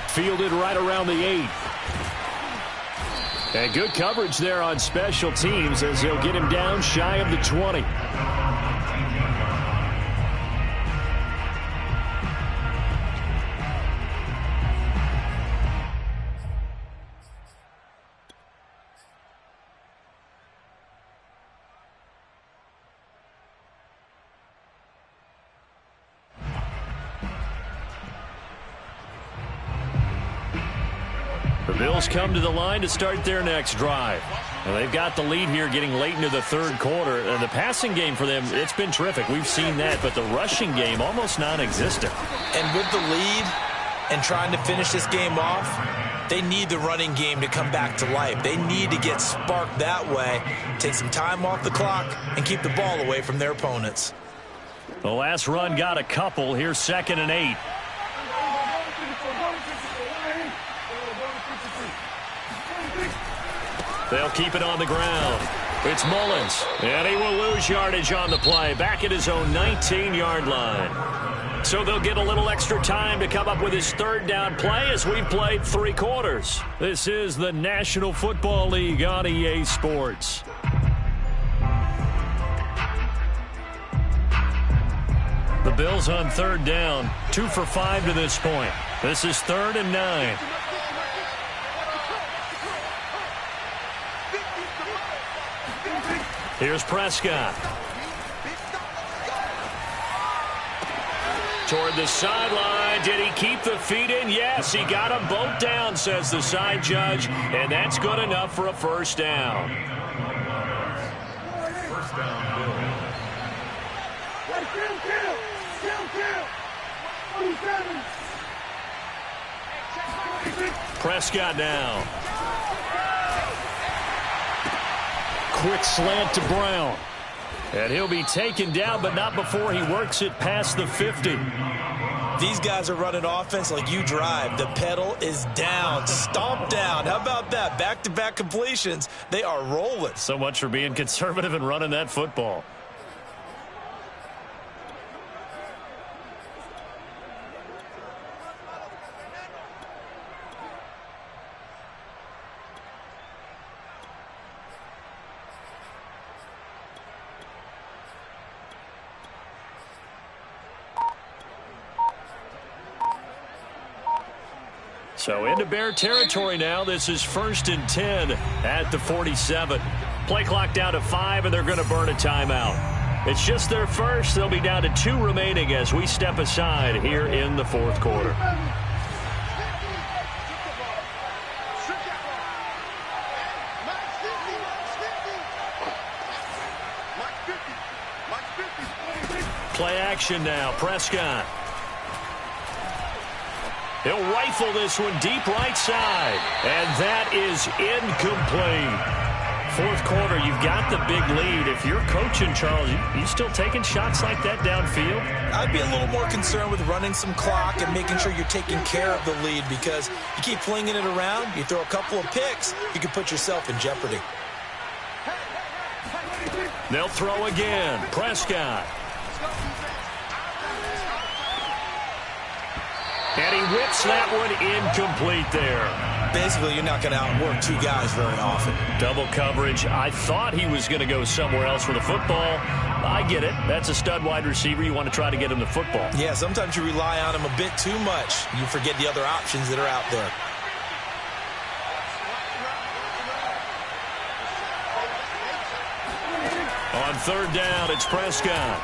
[SPEAKER 1] Fielded right around the 8. And good coverage there on special teams as they'll get him down shy of the 20. The Bills come to the line to start their next drive. Well, they've got the lead here getting late into the third quarter. The passing game for them, it's been terrific. We've seen that, but the rushing game almost non-existent.
[SPEAKER 2] And with the lead and trying to finish this game off, they need the running game to come back to life. They need to get sparked that way, take some time off the clock, and keep the ball away from their opponents.
[SPEAKER 1] The last run got a couple. Here's 2nd and 8. They'll keep it on the ground. It's Mullins, and he will lose yardage on the play, back at his own 19-yard line. So they'll get a little extra time to come up with his 3rd down play as we've played 3 quarters. This is the National Football League on EA Sports. The Bills on 3rd down, 2 for 5 to this point. This is 3rd and 9. Here's Prescott. Toward the sideline. Did he keep the feet in? Yes, he got them both down, says the side judge. And that's good enough for a 1st down.
[SPEAKER 4] First down, Bills.
[SPEAKER 1] Prescott now. Quick slant to Brown. And he'll be taken down, but not before he works it past the 50.
[SPEAKER 2] These guys are running offense like you drive. The pedal is down, stomp down. How about that? Back-to-back completions. They are rolling.
[SPEAKER 1] So much for being conservative and running that football. So into Bear territory now. This is 1st and 10 at the 47. Play clock down to 5, and they're going to burn a timeout. It's just their first. They'll be down to 2 remaining as we step aside here in the 4th quarter. Play action now. Prescott. He'll rifle this one deep right side. And that is incomplete. 4th quarter, you've got the big lead. If you're coaching, Charles, you still taking shots like that downfield?
[SPEAKER 2] I'd be a little more concerned with running some clock and making sure you're taking care of the lead, because you keep flinging it around, you throw a couple of picks, you can put yourself in jeopardy.
[SPEAKER 1] They'll throw again. Prescott. And he whips that one incomplete there.
[SPEAKER 2] Basically, you're not going to outwork 2 guys very often.
[SPEAKER 1] Double coverage. I thought he was going to go somewhere else with the football. I get it. That's a stud wide receiver. You want to try to get him the football.
[SPEAKER 2] Yeah, sometimes you rely on him a bit too much. You forget the other options that are out there.
[SPEAKER 1] On 3rd down, it's Prescott.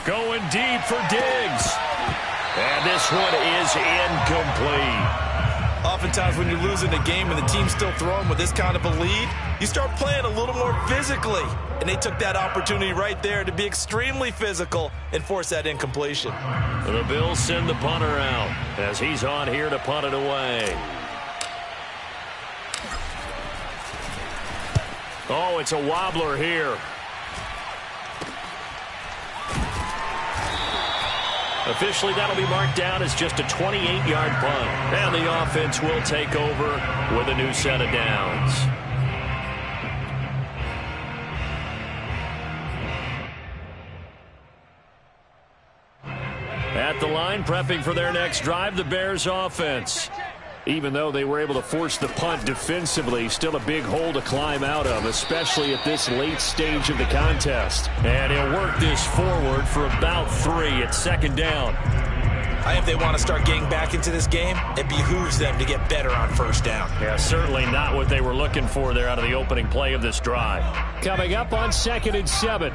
[SPEAKER 1] Going deep for Diggs. And this one is incomplete.
[SPEAKER 2] Oftentimes when you're losing a game and the team's still throwing with this kind of a lead, you start playing a little more physically. And they took that opportunity right there to be extremely physical and force that incompletion.
[SPEAKER 1] The Bills send the punter out as he's on here to punt it away. Oh, it's a wobbler here. Officially, that'll be marked down as just a 28-yard punt. And the offense will take over with a new set of downs. At the line, prepping for their next drive, the Bears offense. Even though they were able to force the punt defensively, still a big hole to climb out of, especially at this late stage of the contest. And he'll work this forward for about 3 at second down.
[SPEAKER 2] If they want to start getting back into this game, it behooves them to get better on first down.
[SPEAKER 1] Yeah, certainly not what they were looking for there out of the opening play of this drive. Coming up on 2nd and 7.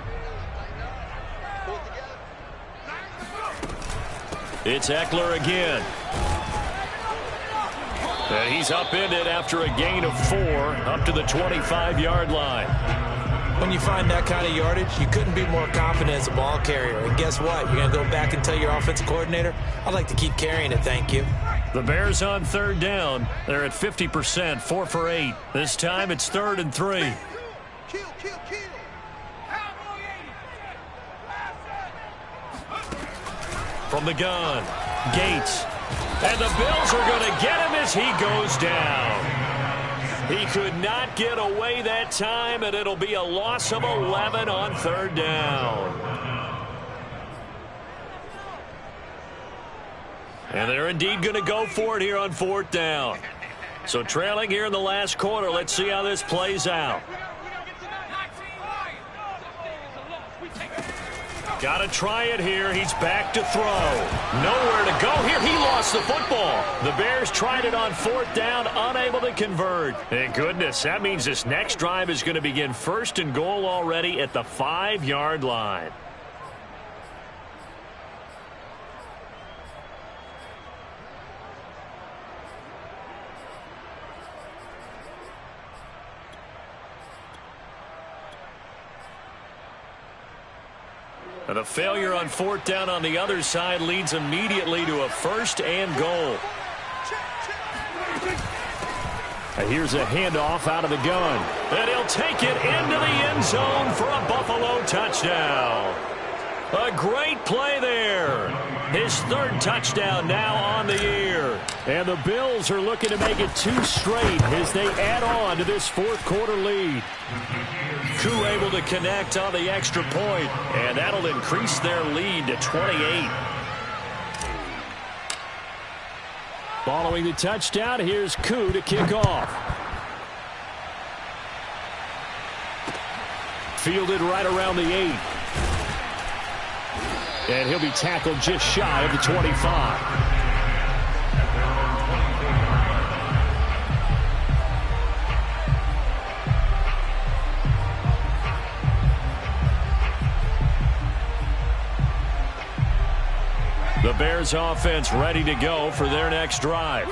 [SPEAKER 1] It's Eckler again. And he's upended after a gain of 4 up to the 25-yard line.
[SPEAKER 2] When you find that kind of yardage, you couldn't be more confident as a ball carrier. And guess what? You're going to go back and tell your offensive coordinator, I'd like to keep carrying it, thank you.
[SPEAKER 1] The Bears on 3rd down. They're at 50%, 4 for 8. This time it's 3rd and 3. From the gun, Gates. And the Bills are going to get him as he goes down. He could not get away that time, and it'll be a loss of 11 on 3rd down. And they're indeed going to go for it here on 4th down. So trailing here in the last quarter, let's see how this plays out. Got to try it here. He's back to throw. Nowhere to go here. He lost the football. The Bears tried it on 4th down, unable to convert. Thank goodness. That means this next drive is going to begin 1st and goal already at the 5-yard line. And a failure on 4th down on the other side leads immediately to a 1st and goal. And here's a handoff out of the gun. And he'll take it into the end zone for a Buffalo touchdown. A great play there. His 3rd touchdown now on the year. And the Bills are looking to make it 2 straight as they add on to this 4th quarter lead. Koo able to connect on the extra point, and that'll increase their lead to 28. Following the touchdown, here's Koo to kick off. Fielded right around the 8. And he'll be tackled just shy of the 25. The Bears offense ready to go for their next drive.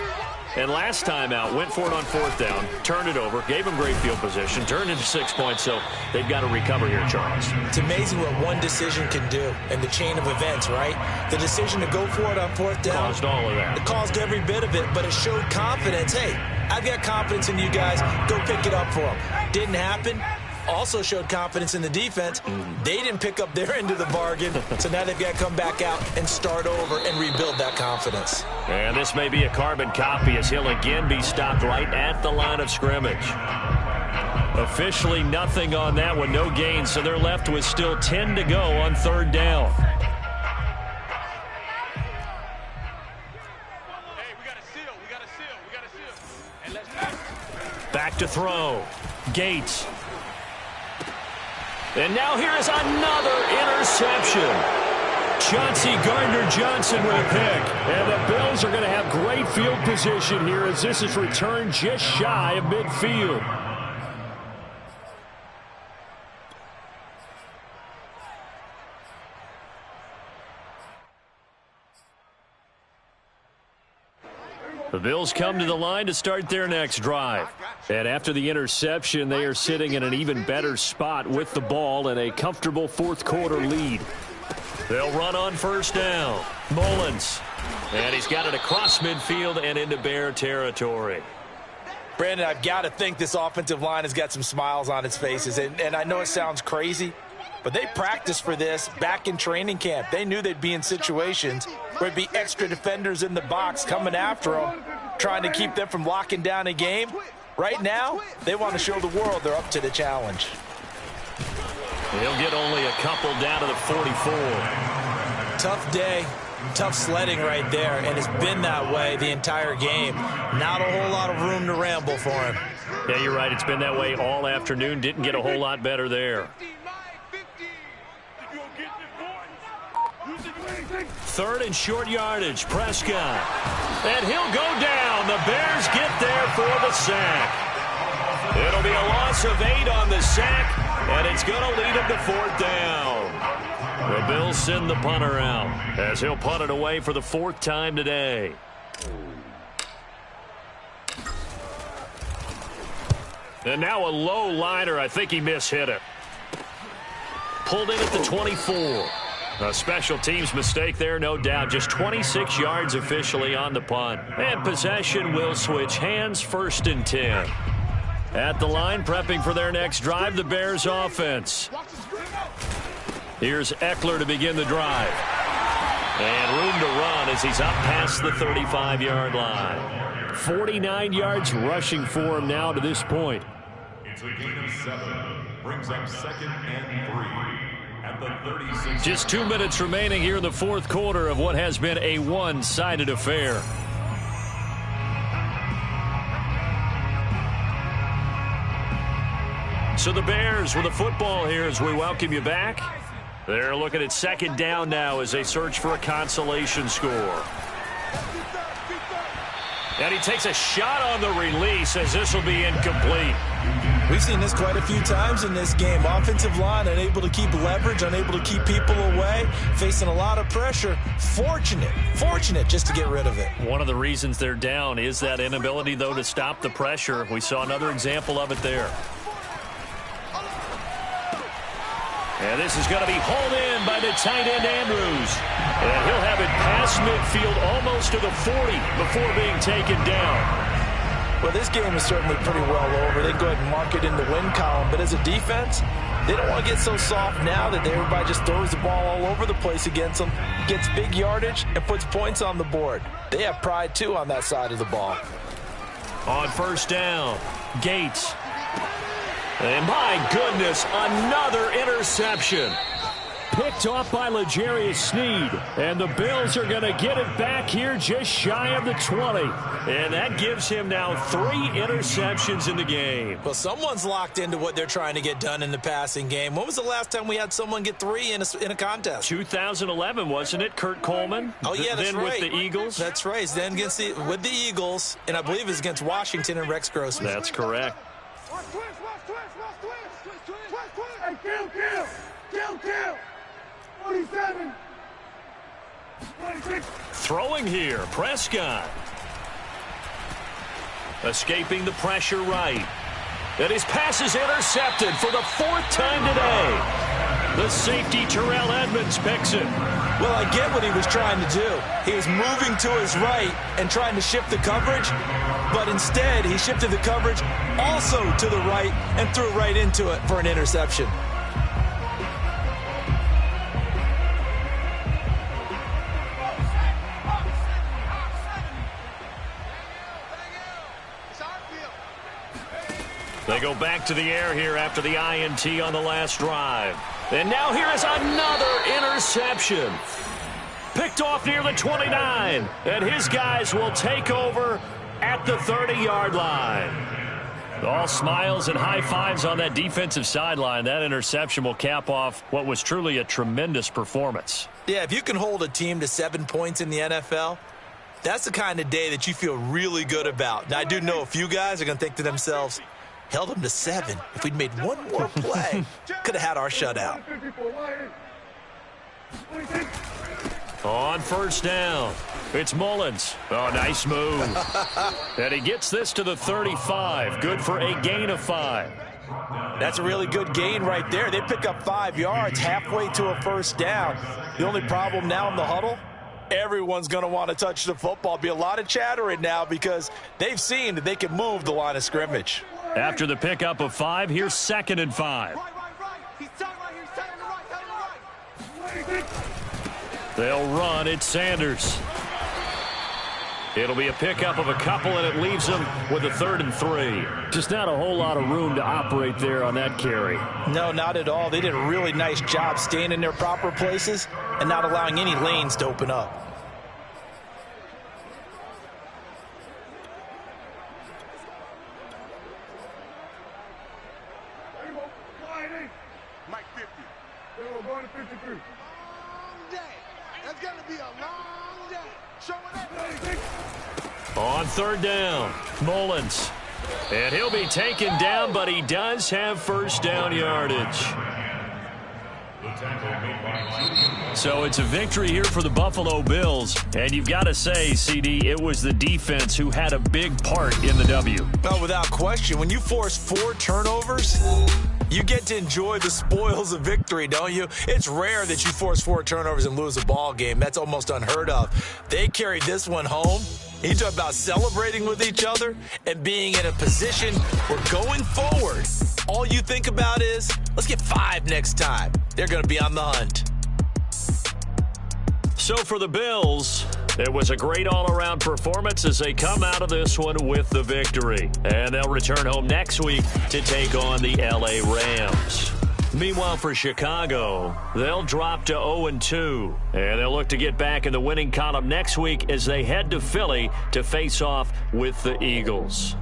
[SPEAKER 1] And last time out, went for it on 4th down, turned it over, gave them great field position, turned into 6 points, so they've got to recover here, Charles.
[SPEAKER 2] It's amazing what one decision can do in the chain of events, right? The decision to go for it on 4th down.
[SPEAKER 1] Caused all of that.
[SPEAKER 2] It caused every bit of it, but it showed confidence. Hey, I've got confidence in you guys. Go pick it up for them. Didn't happen. Also showed confidence in the defense. They didn't pick up their end of the bargain, so now they've got to come back out and start over and rebuild that confidence.
[SPEAKER 1] And this may be a carbon copy as he'll again be stopped right at the line of scrimmage. Officially nothing on that one, no gain, so they're left with still 10 to go on 3rd down. Back to throw. Gates. And now here is another interception. Chauncey Gardner-Johnson with a pick. And the Bills are going to have great field position here as this is returned just shy of midfield. The Bills come to the line to start their next drive. And after the interception, they are sitting in an even better spot with the ball and a comfortable 4th quarter lead. They'll run on 1st down. Mullins. And he's got it across midfield and into Bear territory.
[SPEAKER 2] Brandon, I've got to think this offensive line has got some smiles on its faces. And I know it sounds crazy, but they practiced for this back in training camp. They knew they'd be in situations where there'd be extra defenders in the box coming after them, trying to keep them from locking down a game. Right now, they want to show the world they're up to the challenge.
[SPEAKER 1] He'll get only a couple down to the 44.
[SPEAKER 2] Tough day. Tough sledding right there, and it's been that way the entire game. Not a whole lot of room to ramble for him.
[SPEAKER 1] Yeah, you're right. It's been that way all afternoon. Didn't get a whole lot better there. Third and short yardage, Prescott. And he'll go down. The Bears get there for the sack. It'll be a loss of 8 on the sack, and it's going to lead him to 4th down. The Bills send the punter out as he'll punt it away for the 4th time today. And now a low liner. I think he mishit it. Pulled in at the 24. A special teams mistake there, no doubt. Just 26 yards officially on the punt. And possession will switch hands, 1st and 10. At the line, prepping for their next drive, the Bears offense. Here's Eckler to begin the drive. And room to run as he's up past the 35-yard line. 49 yards rushing for him now to this point.
[SPEAKER 4] It's a gain of 7. Brings up 2nd and 3. At the 36.
[SPEAKER 1] Just 2 minutes remaining here in the 4th quarter of what has been a one-sided affair. So the Bears with the football here as we welcome you back. They're looking at 2nd down now as they search for a consolation score. And he takes a shot on the release as this will be incomplete.
[SPEAKER 2] We've seen this quite a few times in this game. Offensive line unable to keep leverage, unable to keep people away, facing a lot of pressure. Fortunate just to get rid of it.
[SPEAKER 1] One of the reasons they're down is that inability, though, to stop the pressure. We saw another example of it there. And this is going to be hauled in by the tight end, Andrews. And he'll have it past midfield almost to the 40 before being taken down.
[SPEAKER 2] Well, this game is certainly pretty well over. They go ahead and mark it in the win column. But as a defense, they don't want to get so soft now that everybody just throws the ball all over the place against them, gets big yardage, and puts points on the board. They have pride, too, on that side of the ball.
[SPEAKER 1] On 1st down, Gates. And my goodness, another interception. Picked off by L'Jarius Sneed. And the Bills are going to get it back here just shy of the 20. And that gives him now 3 interceptions in the game.
[SPEAKER 2] Well, someone's locked into what they're trying to get done in the passing game. When was the last time we had someone get 3 in a contest?
[SPEAKER 1] 2011, wasn't it? Kurt Coleman?
[SPEAKER 2] Oh, yeah, that's
[SPEAKER 1] then
[SPEAKER 2] right.
[SPEAKER 1] With the Eagles?
[SPEAKER 2] That's right. Then with the Eagles, and I believe it's against Washington and Rex Grossman.
[SPEAKER 1] That's correct.
[SPEAKER 3] Kill. 47. 26.
[SPEAKER 1] Throwing here, Prescott. Escaping the pressure right. And his pass is intercepted for the 4th time today. The safety, Terrell Edmonds, picks it.
[SPEAKER 2] Well, I get what he was trying to do. He was moving to his right and trying to shift the coverage, but instead he shifted the coverage also to the right and threw right into it for an interception.
[SPEAKER 1] They go back to the air here after the INT on the last drive. And now here is another interception. Picked off near the 29. And his guys will take over at the 30-yard line. All smiles and high fives on that defensive sideline. That interception will cap off what was truly a tremendous performance.
[SPEAKER 2] Yeah, if you can hold a team to 7 points in the NFL, that's the kind of day that you feel really good about. Now, I do know a few guys are going to think to themselves, held them to 7. If we'd made one more play, could have had our shutout.
[SPEAKER 1] On 1st down, it's Mullins. Oh, nice move. And he gets this to the 35. Good for a gain of 5.
[SPEAKER 2] That's a really good gain right there. They pick up 5 yards halfway to a 1st down. The only problem now in the huddle, everyone's going to want to touch the football. Be a lot of chattering now because they've seen that they can move the line of scrimmage.
[SPEAKER 1] After the pickup of 5, here's 2nd and 5. They'll run. It's Sanders. It'll be a pickup of a couple, and it leaves them with a 3rd and 3. Just not a whole lot of room to operate there on that carry.
[SPEAKER 2] No, not at all. They did a really nice job staying in their proper places and not allowing any lanes to open up.
[SPEAKER 3] gonna be a long day. Show it up.
[SPEAKER 1] On third down, Mullins. And he'll be taken down, but he does have first down yardage. So it's a victory here for the Buffalo Bills. And you've got to say, CD, it was the defense who had a big part in the W.
[SPEAKER 2] Well, without question, when you force 4 turnovers, you get to enjoy the spoils of victory, don't you? It's rare that you force 4 turnovers and lose a ball game. That's almost unheard of. They carried this one home. You talk about celebrating with each other and being in a position where going forward, all you think about is, let's get 5 next time. They're going to be on the hunt.
[SPEAKER 1] So for the Bills, it was a great all-around performance as they come out of this one with the victory. And they'll return home next week to take on the LA Rams. Meanwhile, for Chicago, they'll drop to 0-2, and they'll look to get back in the winning column next week as they head to Philly to face off with the Eagles.